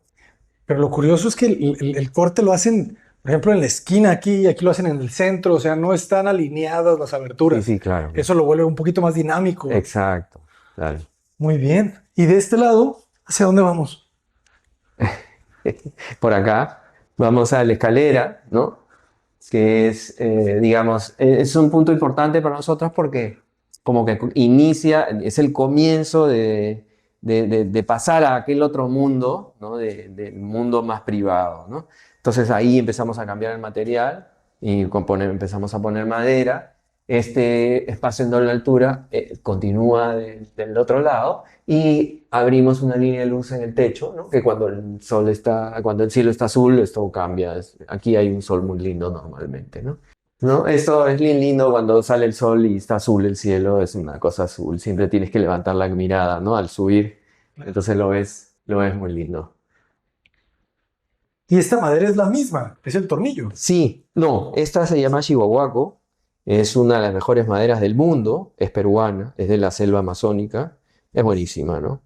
Pero lo curioso es que el corte lo hacen, por ejemplo, en la esquina aquí, y aquí lo hacen en el centro, o sea, no están alineadas las aberturas. Sí, claro. Eso lo vuelve un poquito más dinámico. Exacto, claro. Muy bien. Y de este lado, ¿hacia dónde vamos? Por acá vamos a la escalera, ¿no? Que es, digamos, es un punto importante para nosotros porque como que inicia, es el comienzo de pasar a aquel otro mundo, ¿no? Del mundo más privado, ¿no? Entonces ahí empezamos a cambiar el material y empezamos a poner madera. Este espacio en doble altura continúa del otro lado y abrimos una línea de luz en el techo, ¿no? Que cuando el cielo está azul, esto cambia. Aquí hay un sol muy lindo normalmente, ¿no? ¿No? Esto es bien lindo cuando sale el sol y está azul el cielo, es una cosa azul. Siempre tienes que levantar la mirada, ¿no? Al subir, entonces lo ves muy lindo. Y esta madera es la misma, es el tornillo. Sí, no, esta se llama Chihuahuaco, es una de las mejores maderas del mundo, es peruana, es de la selva amazónica, es buenísima, ¿no?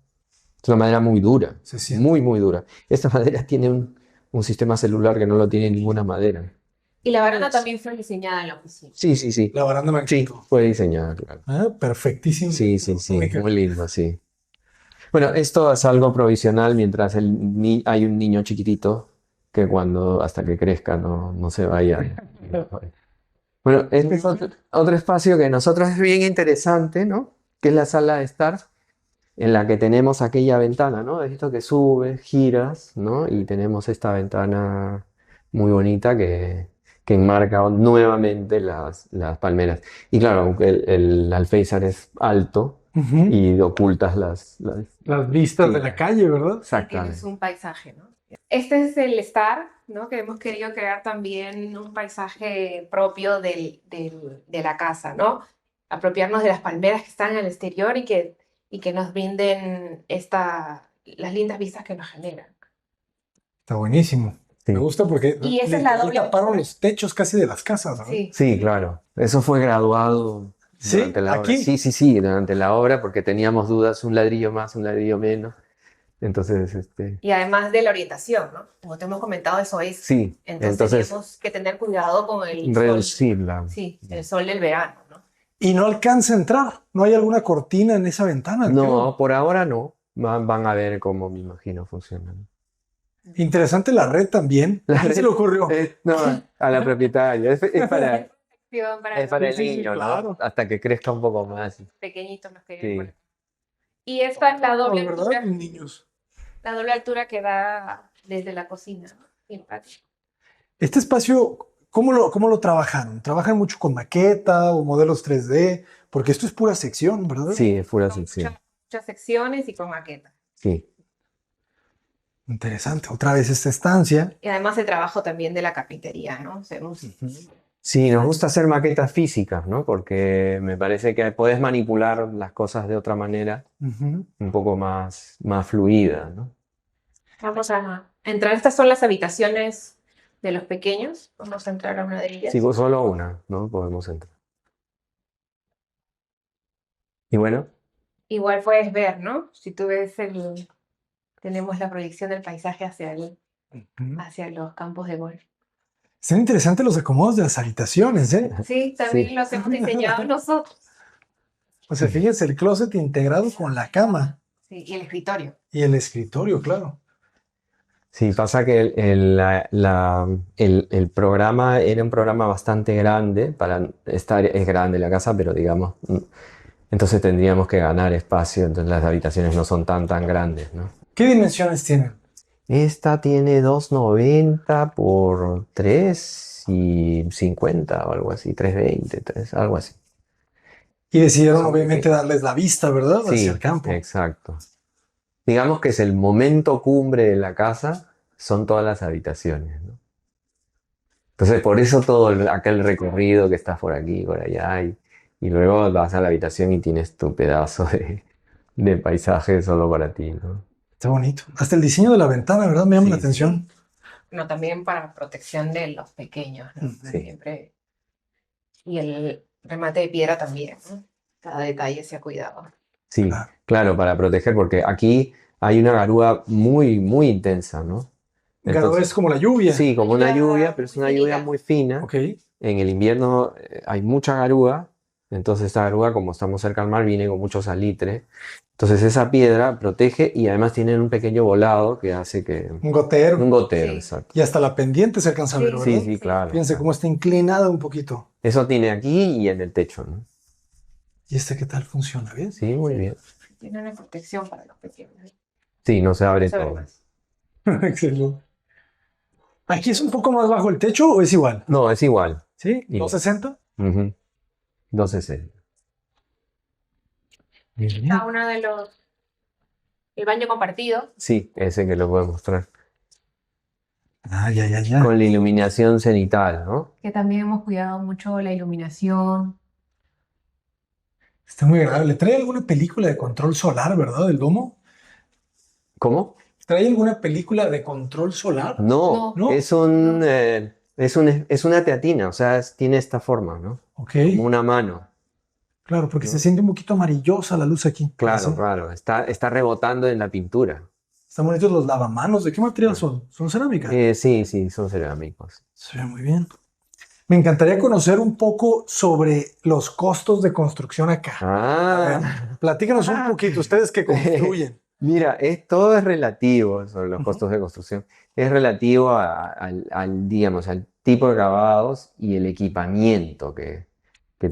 Es una madera muy dura, Se siente. muy dura. Esta madera tiene un sistema celular que no lo tiene ninguna madera. Y la baranda también fue diseñada en la oficina. Sí, sí, sí. La baranda me Sí, encantó. fue diseñada, claro. Ah, perfectísimo. Sí, sí, sí, Me quedó. muy lindo, sí. Bueno, esto es algo provisional mientras hay un niño chiquitito que hasta que crezca, no se vaya. Bueno, este es otro espacio que a nosotros es bien interesante, ¿no? Que es la sala de estar, en la que tenemos aquella ventana, ¿no? Es esto que subes, giras, ¿no? Y tenemos esta ventana muy bonita que enmarca nuevamente las palmeras. Y claro, aunque el alféizar es alto Ujú. y ocultas Las vistas Sí. de la calle, ¿verdad? Sí, que es Exactamente. un paisaje, ¿no? Este es el estar, ¿no? Que hemos querido crear también un paisaje propio de la casa, ¿no? Apropiarnos de las palmeras que están al exterior y que nos brinden las lindas vistas que nos generan. Está buenísimo. Sí. Me gusta porque Y esa es la doble taparon altura. los techos casi de las casas, ¿verdad? Sí. Sí, claro. Eso fue graduado ¿Sí? durante la obra. ¿Aquí? Sí, sí, sí, durante la obra, porque teníamos dudas, un ladrillo más, un ladrillo menos. Entonces, Y además de la orientación, ¿no? Como te hemos comentado, eso es. sí, Entonces tenemos que tener cuidado con el sol. reducirla. Sí, el sol del verano, ¿no? Y no alcanza a entrar. No hay alguna cortina en esa ventana, No, creo. por ahora no. Van a ver cómo me imagino funcionan. Interesante la red también. ¿A quién se le ocurrió? No, a la propietaria. Es para Para el Sí, sí, niño, ¿no? claro. Hasta que crezca un poco más. los pequeñitos los que Sí. viven por aquí. Y esta es la No, doble de verdad, altura, niños. la doble altura que da desde la cocina, ¿no? Y el patio. Este espacio, cómo lo trabajaron? ¿Trabajan mucho con maqueta o modelos 3D? Porque esto es pura sección, ¿verdad? Sí, es pura Con sección. muchas secciones y con maqueta. Sí. Interesante. Otra vez esta estancia. Y además el trabajo también de la carpintería, ¿no? Sí, nos gusta hacer maquetas físicas, ¿no? Porque me parece que podés manipular las cosas de otra manera, Ujú. un poco más fluida, ¿no? Vamos a entrar. Estas son las habitaciones de los pequeños. Vamos a entrar a una de ellas. Sí, solo una, ¿no? Podemos entrar. Y bueno, Igual puedes ver, ¿no? Si tú ves tenemos la proyección del paisaje Ujú. hacia los campos de golf. Están interesantes los acomodos de las habitaciones, ¿eh? Sí, también Sí. los hemos diseñado nosotros. O sea, fíjense, el closet integrado con la cama Sí, y el escritorio. y el escritorio, claro. sí, pasa que el programa era un programa bastante grande para estar, es grande la casa, pero digamos, entonces tendríamos que ganar espacio, entonces las habitaciones no son tan grandes, ¿no? ¿Qué dimensiones tienen? Esta tiene 2,90 por 3,50 o algo así, 3,20, algo así. Y decidieron Son obviamente darles la vista, ¿verdad? Sí, Hacia el campo. exacto. Digamos que es el momento cumbre de la casa, son todas las habitaciones, ¿no? Entonces, por eso todo aquel recorrido que estás por aquí, por allá, y luego vas a la habitación y tienes tu pedazo de paisaje solo para ti, ¿no? Está bonito. Hasta el diseño de la ventana, ¿verdad? Me llama Sí, la sí. atención. No, también para protección de los pequeños, ¿no? Sí. Siempre. Y el remate de piedra también, ¿no? Cada detalle se ha cuidado. Sí, Claro. claro, para proteger, porque aquí hay una garúa muy, muy intensa, ¿no? Garo Entonces, es como la lluvia. sí, como una lluvia, pero es muy una lluvia finita. muy fina. Ok. En el invierno hay mucha garúa, entonces esta garúa, como estamos cerca al mar, viene con mucho salitre. Entonces esa piedra protege y además tiene un pequeño volado que hace que... Un gotero. Un gotero, Sí. exacto. Y hasta la pendiente se alcanza a ver, Sí, ¿verdad? Sí, sí, claro. Fíjense claro. cómo está inclinada un poquito. Eso tiene aquí y en el techo, ¿no? ¿Y este qué tal funciona? ¿Bien? Sí, muy bien. Tiene una protección para los pequeños. Sí, no se abre Se abre todo. más. Excelente. ¿Aquí es un poco más bajo el techo o es igual? No, es igual. ¿Sí? Igual. ¿260? Ujú. 2,60. Bien. Cada uno de los. El baño compartido. Sí, ese que lo puedo mostrar. Ah, ya. Con la iluminación cenital, ¿no? Que también hemos cuidado mucho la iluminación. Está muy agradable. ¿Trae alguna película de control solar, verdad, del domo? ¿Cómo? ¿Trae alguna película de control solar? No, No. es es una teatina, o sea, tiene esta forma, ¿no? Ok. Como una mano. Claro, porque ¿No? se siente un poquito amarillosa la luz aquí. Claro, ¿Sí? claro, está rebotando en la pintura. Están bonitos los lavamanos. ¿De qué material son? ¿Son cerámica? Sí, sí, son cerámicos. Se ve muy bien. Me encantaría conocer un poco sobre los costos de construcción acá. A ver, platícanos un poquito, ustedes que construyen. Mira, todo es relativo sobre los costos de construcción. Es relativo digamos, al tipo de grabados y el equipamiento que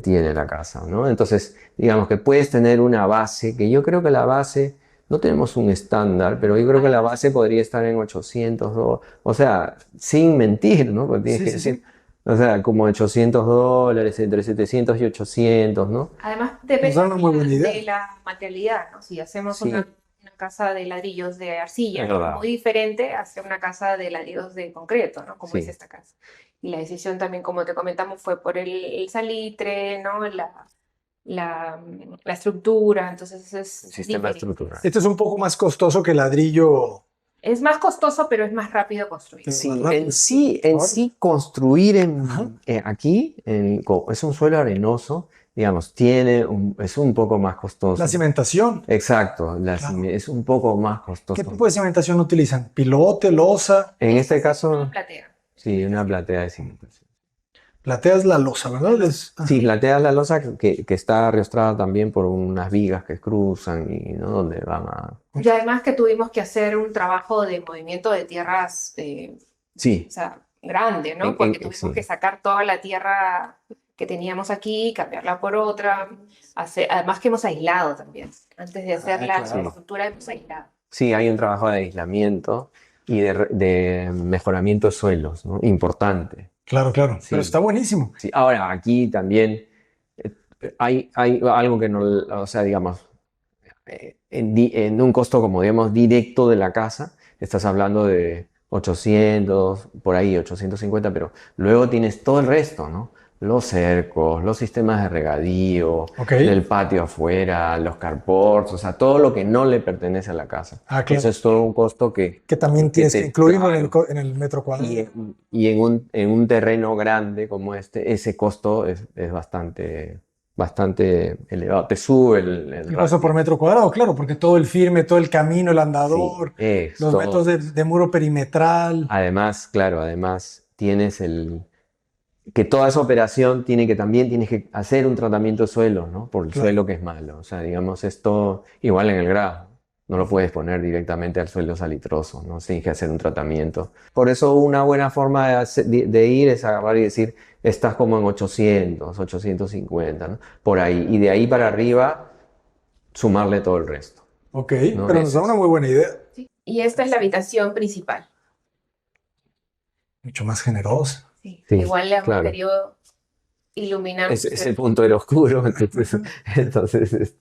tiene la casa, ¿no? Entonces, digamos que puedes tener una base, que yo creo que la base, no tenemos un estándar, pero yo creo que la base podría estar en 800 dólares, o sea, sin mentir, ¿no? Porque tienes Sí, que sí, sí. decir, o sea, como 800 dólares, entre 700 y 800, ¿no? Además, Nos depende da una muy buena idea. de la materialidad, ¿no? Si hacemos Sí. una casa de ladrillos de arcilla, Es es verdad. muy diferente a hacer una casa de ladrillos de concreto, ¿no? Como es Sí. esta casa. Y la decisión también, como te comentamos, fue por el salitre, ¿no? La estructura, entonces es El sistema diferente. estructural. Este es un poco más costoso que el ladrillo. Es más costoso, pero es más rápido construir. Es Sí, más rápido. en Ahora. sí construir Ajá. aquí es un suelo arenoso, digamos, es un poco más costoso. La cimentación. Exacto, Claro. es un poco más ¿Qué costoso. tipo de cimentación utilizan? ¿Pilote, losa? En este Una caso, platea. sí, una platea de cimentación. Plateas la losa, ¿verdad? Sí, platea es la losa que está arrastrada también por unas vigas que cruzan y ¿no? donde van a... Y además que tuvimos que hacer un trabajo de movimiento de tierras, Sí, o sea, grande, ¿no? Porque tuvimos sí. que sacar toda la tierra que teníamos aquí, cambiarla por otra. Además que hemos aislado también. Antes de hacer la claro. estructura hemos aislado. Sí, hay un trabajo de aislamiento y de mejoramiento de suelos, ¿no? Importante. Claro, claro. Sí. Pero está buenísimo. Sí, ahora, aquí también hay algo que no, o sea, digamos, en un costo como, digamos, directo de la casa, estás hablando de 800, por ahí, 850, pero luego tienes todo el resto, ¿no? Los cercos, los sistemas de regadío, Ok. el patio afuera, los carports, o sea, todo lo que no le pertenece a la casa. Ah, claro. Eso es todo un costo que también tienes que te- incluirlo claro. en el metro cuadrado. Y en un terreno grande como este, ese costo es bastante elevado. Te sube el ¿Qué pasa por ratio. metro cuadrado? Claro, porque todo el firme, todo el camino, el andador, Sí, es los todo. metros de muro perimetral. Además, claro, tienes que toda esa operación también tienes que hacer un tratamiento de suelo, ¿no? Por el Claro. suelo que es malo. O sea, digamos, esto igual en el grado. No lo puedes poner directamente al suelo salitroso, ¿no? Tienes que hacer un tratamiento. Por eso una buena forma de ir es agarrar y decir, estás como en 800, 850, ¿no? Por ahí. Y de ahí para arriba, sumarle todo el resto. Ok, No, pero nos da una muy buena idea. ¿Sí? Y esta es la habitación principal. Mucho más generosa. Sí. Sí, Igual le hemos claro. querido iluminar. Es el punto del oscuro, entonces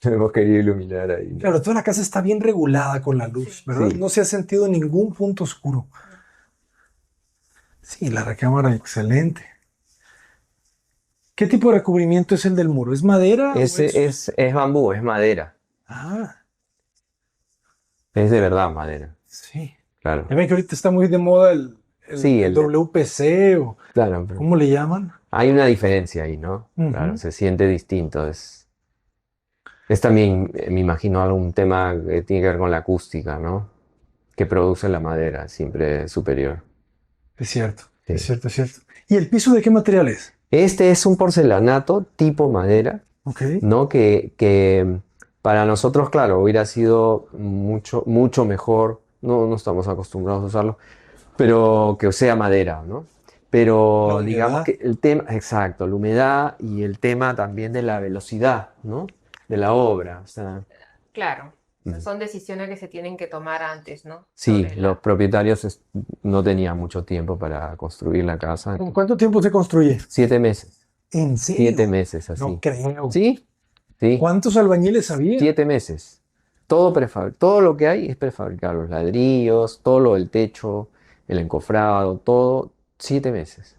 hemos querido iluminar ahí, ¿no? Claro, toda la casa está bien regulada con la luz, ¿verdad? Sí. No se ha sentido ningún punto oscuro. Sí, la recámara excelente. ¿Qué tipo de recubrimiento es el del muro? ¿Es madera? o Es bambú, es madera. Ah, Es de verdad madera, sí. claro. Ya ven que ahorita está muy de moda Sí, el WPC o Claro, pero ¿cómo le llaman? hay una diferencia ahí, ¿no? Ujú. Claro, se siente distinto. Es también, me imagino, algún tema que tiene que ver con la acústica, ¿no? Que produce la madera, siempre superior. Es cierto, Sí. es cierto, es cierto. ¿Y el piso de qué material es? Este es un porcelanato tipo madera, Ok. ¿no? Que para nosotros, claro, hubiera sido mucho, mucho mejor, no estamos acostumbrados a usarlo, pero que sea madera, ¿no? Pero La digamos humedad. que el tema, exacto, la humedad y el tema también de la velocidad, ¿no? De la obra, o sea, Claro. O sea, son decisiones que se tienen que tomar antes, ¿no? sí, Sobre los propietarios no tenían mucho tiempo para construir la casa. ¿En cuánto tiempo se construye? 7 meses, ¿En serio? 7 meses No así. creo. ¿Sí? Sí, ¿Cuántos albañiles había? 7 meses. Todo lo que hay es prefabricar, los ladrillos, todo lo del techo, el encofrado, todo, 7 meses.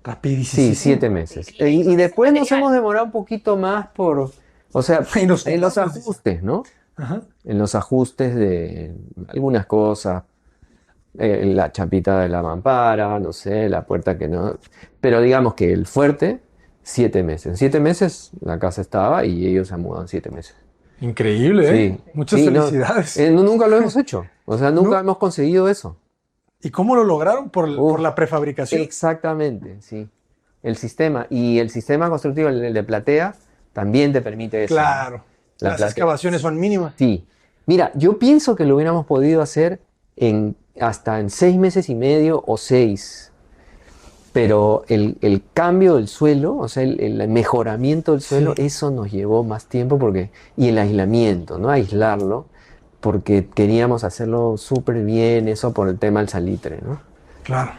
Rapidísimo. Sí, 7 meses. Y después nos hemos demorado un poquito más o sea, En los en los trabajos. ajustes, ¿no? Ajá. En los ajustes de algunas cosas, la chapita de la mampara, no sé, la puerta que no. Pero digamos que el fuerte, 7 meses. En 7 meses la casa estaba y ellos se han mudado en 7 meses. Increíble, ¿eh? Sí, Muchas sí, no, felicidades. nunca lo hemos hecho. O sea, nunca No. hemos conseguido eso. ¿Y cómo lo lograron? Por Uf, la prefabricación. Exactamente, sí. el sistema. Y el sistema constructivo, el de platea, también te permite eso. Claro. La Las platea. excavaciones son mínimas. Sí. Mira, yo pienso que lo hubiéramos podido hacer hasta en 6 meses y medio o 6. Pero el cambio del suelo, o sea, el mejoramiento del suelo, Sí. eso nos llevó más tiempo y el aislamiento, ¿no? Aislarlo, porque queríamos hacerlo súper bien, eso por el tema del salitre, ¿no? Claro.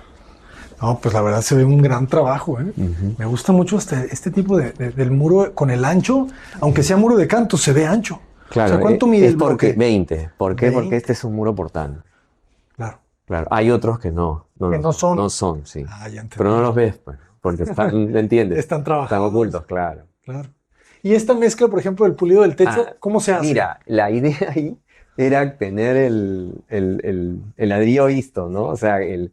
No, pues la verdad se ve un gran trabajo, ¿eh? Ujú. Me gusta mucho este tipo del muro con el ancho, aunque sea muro de canto, se ve ancho. Claro, O sea, ¿cuánto mide es el porque bloque? 20. ¿Por qué? Porque 20. este es un muro portante. Claro. Claro, hay otros que Que no son. no son, sí. Ah, ya entendí. Pero no los ves, pues, porque están, ¿me entiendes? Están trabajados. Están ocultos, claro. Claro. Y esta mezcla, por ejemplo, del pulido del techo, Ah, ¿cómo se hace? Mira, la idea ahí era tener el ladrillo visto, ¿no? O sea, el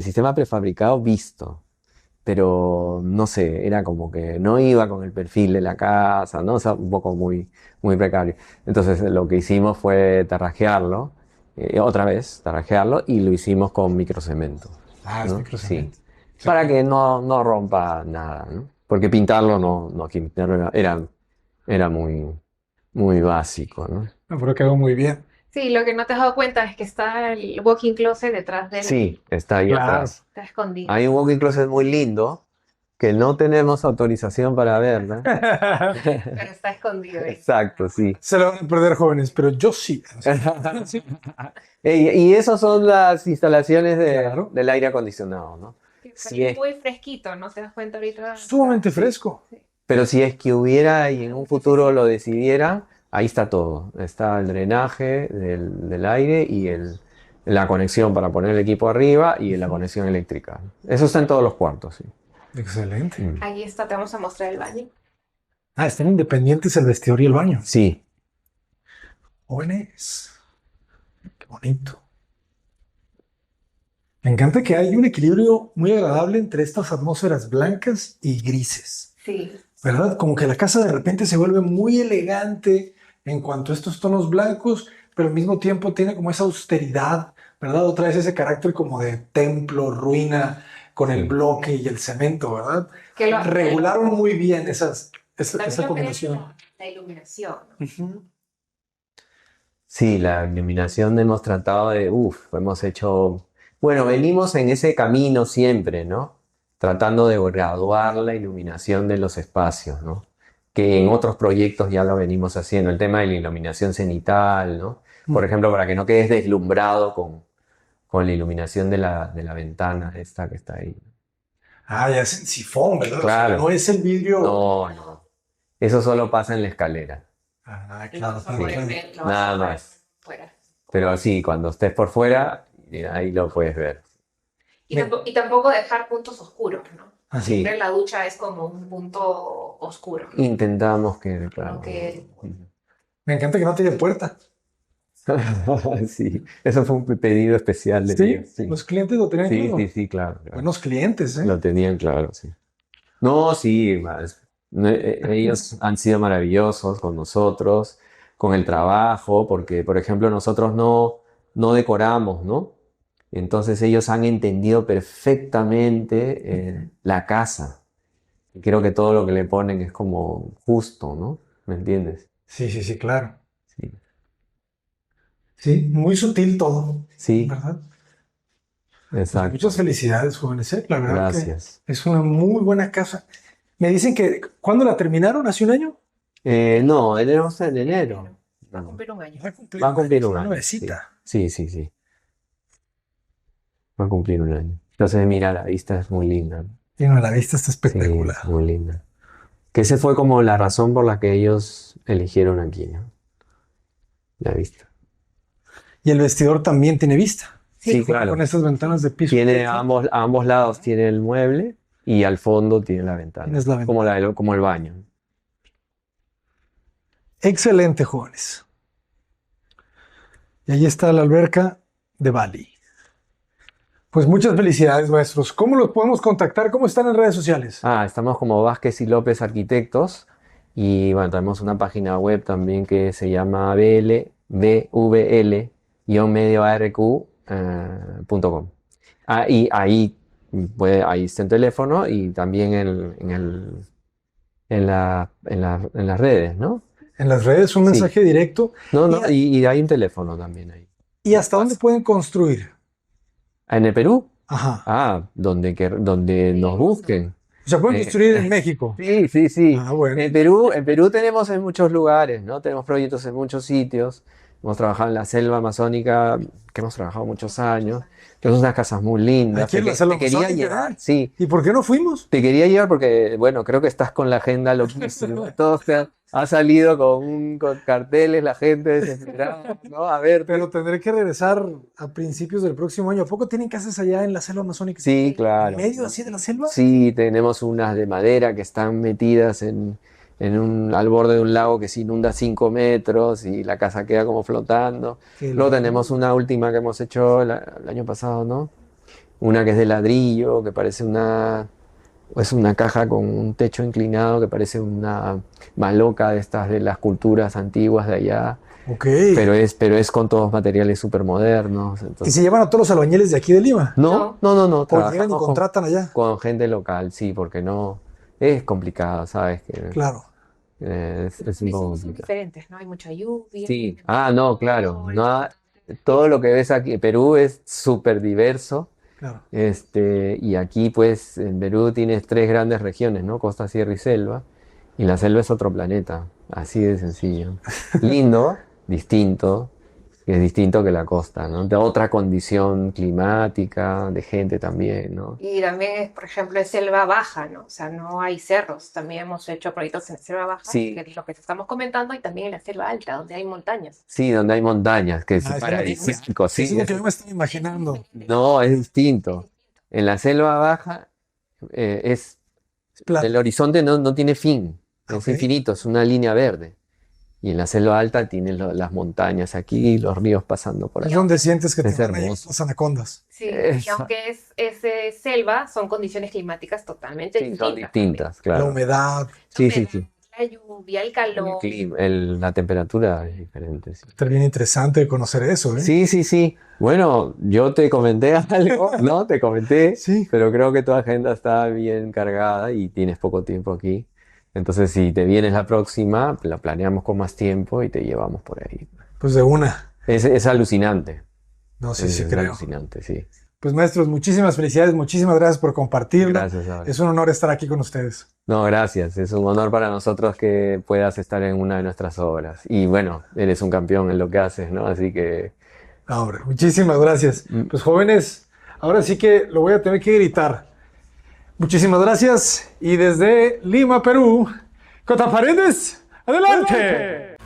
sistema prefabricado visto. Pero no sé, era como que no iba con el perfil de la casa, ¿no? O sea, un poco muy precario. Entonces lo que hicimos fue tarrajearlo, otra vez, tarrajearlo, y lo hicimos con microcemento, Ah, es ¿no? microcemento. Sí. Sí. Para que no rompa nada, ¿no? Porque pintarlo pintarlo era muy básico, ¿no? No, pero quedó muy bien. Sí, lo que no te has dado cuenta es que está el walk-in closet detrás del... Sí, está ahí Claro. atrás. Está escondido. Hay un walk-in closet muy lindo que no tenemos autorización para ver, ¿no? Pero está escondido ahí. Exacto, sí. Se lo van a perder, jóvenes, pero yo sí. Sí. Y esas son las instalaciones Claro. del aire acondicionado, ¿no? Sí, Sí, pero es muy fresquito, ¿no te das cuenta ahorita? Sumamente fresco. Sí. pero si es que hubiera y en un futuro lo decidiera, ahí está todo. Está el drenaje del aire y la conexión para poner el equipo arriba y la conexión eléctrica. Eso está en todos los cuartos, sí. Excelente. Mm. Ahí está, te vamos a mostrar el baño. Ah, están independientes el vestidor y el baño. Sí, Jóvenes. Qué bonito. Me encanta que hay un equilibrio muy agradable entre estas atmósferas blancas y grises, Sí. ¿verdad? Como que la casa de repente se vuelve muy elegante en cuanto a estos tonos blancos, pero al mismo tiempo tiene como esa austeridad, ¿verdad? Otra vez ese carácter como de templo, ruina, con el Sí. bloque y el cemento, ¿verdad? Que lo, Regularon muy bien esa también lo combinación. la iluminación, ¿no? Ujú. sí, la iluminación hemos tratado hemos hecho, bueno, venimos en ese camino siempre, ¿no? Tratando de graduar la iluminación de los espacios, ¿no? Que en otros proyectos ya lo venimos haciendo, el tema de la iluminación cenital, ¿no? Por ejemplo, para que no quedes deslumbrado con la iluminación de la ventana esta que está ahí. Ah, ya es en sifón, ¿verdad? O sea, Claro. no es el vidrio. No. Eso solo pasa en la escalera. Ah, Y claro, no claro, por claro. dentro, Nada afuera, más. fuera. Pero sí, cuando estés por fuera, ahí lo puedes ver. Y tampoco dejar puntos oscuros, ¿no? Ah, Sí. Siempre la ducha es como un punto oscuro, ¿no? Intentamos que, claro. Aunque- Me encanta que no tiene puerta. Sí, eso fue un pedido especial de Sí, ellos, sí. los clientes lo tenían claro. Sí, claro. Buenos clientes, ¿eh? Lo tenían claro, sí. No, sí, ellos han sido maravillosos con nosotros, con el trabajo, porque, por ejemplo, nosotros no decoramos, ¿no? Entonces ellos han entendido perfectamente la casa. Y creo que todo lo que le ponen es como justo, ¿no? ¿Me entiendes? Sí, claro. Sí. Sí, muy sutil todo, Sí, ¿verdad? exacto. Muchas felicidades, jóvenes, ¿eh? La verdad Gracias. que es una muy buena casa. Me dicen que, ¿cuándo la terminaron? ¿Hace un año? No, tenemos en enero. Va a cumplir un año. Va a cumplir Va a cumplir un una año. nuevecita. Sí. Va a cumplir un año. Entonces, mira, la vista es muy linda. Y no, la vista está Sí, espectacular. es muy linda. Que esa fue como la razón por la que ellos eligieron aquí, ¿no? La vista. Y el vestidor también tiene vista. Sí, claro. Con estas ventanas de piso. Tiene a ambos lados tiene el mueble y al fondo tiene la ventana. Tienes la ventana. Como el baño. Excelente, jóvenes. Y ahí está la alberca de Bali. Pues muchas felicidades, maestros. ¿Cómo los podemos contactar? ¿Cómo están en redes sociales? Estamos como Vázquez y López Arquitectos y bueno, tenemos una página web también que se llama bvl-medioarq.com. Y ahí ahí está en teléfono y también en las redes, ¿no? En las redes, un Sí. mensaje directo. No, no, y hay un teléfono también ahí. ¿Y hasta dónde pueden construir? ¿En el Perú? Ajá. Ah, donde nos busquen. O sea, pueden Eh, construir en México. Sí, sí, sí. Ah, bueno. En Perú tenemos en muchos lugares, ¿no? Tenemos proyectos en muchos sitios. Hemos trabajado en la selva amazónica, que hemos trabajado muchos años. Tenemos unas casas muy lindas. Aquí en la selva Te quería amazónica, llevar, ¿eh? sí. ¿Y por qué no fuimos? Te quería llevar porque, bueno, creo que estás con la agenda loquísima. Todos ha salido con carteles, la gente desesperada, ¿no? A ver, Pero tendré que regresar a principios del próximo año. ¿A poco tienen casas allá en la selva amazónica? sí, ¿En claro. medio así de la selva? Sí, tenemos unas de madera que están metidas al borde de un lago que se inunda 5 metros y la casa queda como flotando. Qué Luego lindo. tenemos una última que hemos hecho el año pasado, ¿no? Una que es de ladrillo, que parece es una caja con un techo inclinado que parece una maloca de estas de las culturas antiguas de allá, Ok. pero es con todos materiales súper modernos. ¿Y se llevan a todos los albañiles de aquí de Lima? No, Porque llegan y trabajamos contratan allá. con gente local, sí, porque no es complicado, ¿sabes? Claro. Es un poco Son complicado. diferentes, ¿no? Hay mucha lluvia. Sí, no, claro, todo lo que ves aquí, Perú es súper diverso, Claro. y aquí pues en Perú tienes 3 grandes regiones, ¿no? Costa, sierra y selva, y la selva es otro planeta, así de sencillo. Lindo, distinto, es distinto que la costa, ¿no? De otra condición climática, de gente también, ¿no? Y también es, por ejemplo, es selva baja, ¿no? O sea, no hay cerros. También hemos hecho proyectos en la selva baja, Sí. que es lo que estamos comentando, y también en la selva alta, donde hay montañas. Sí, donde hay montañas, que es Ah, eso es lo que yo me- paradisíaco, Eso sí. es lo que yo me estoy imaginando. No, es distinto. En la selva baja Plano. el horizonte no tiene fin, es Ok. infinito, es una línea verde. Y en la selva alta tienes las montañas aquí, los ríos pasando por Es aquí. donde sientes que te Es van a llevar hermoso. las anacondas. Sí, y Esa. aunque es selva, son condiciones climáticas totalmente Sí, son distintas. distintas, La claro. humedad. Sí, sí, sí. La lluvia, el El calor. clima, la temperatura es diferente, sí. Está bien interesante conocer eso, ¿eh? Sí, sí, sí. Bueno, yo te comenté algo, ¿no? Te comenté, Sí. pero creo que tu agenda está bien cargada y tienes poco tiempo aquí. Entonces, si te vienes la próxima, la planeamos con más tiempo y te llevamos por ahí. Pues de una. Es alucinante. No, sí, sí Es creo. alucinante, sí. Pues maestros, muchísimas felicidades, muchísimas gracias por compartirlo. Gracias, Abraham. Es un honor estar aquí con ustedes. No, gracias. Es un honor para nosotros que puedas estar en una de nuestras obras. Y bueno, eres un campeón en lo que haces, ¿no? Así que No, hombre, muchísimas gracias. Pues jóvenes, ahora sí que lo voy a tener que gritar. Muchísimas gracias y desde Lima, Perú, Cota Paredes, adelante.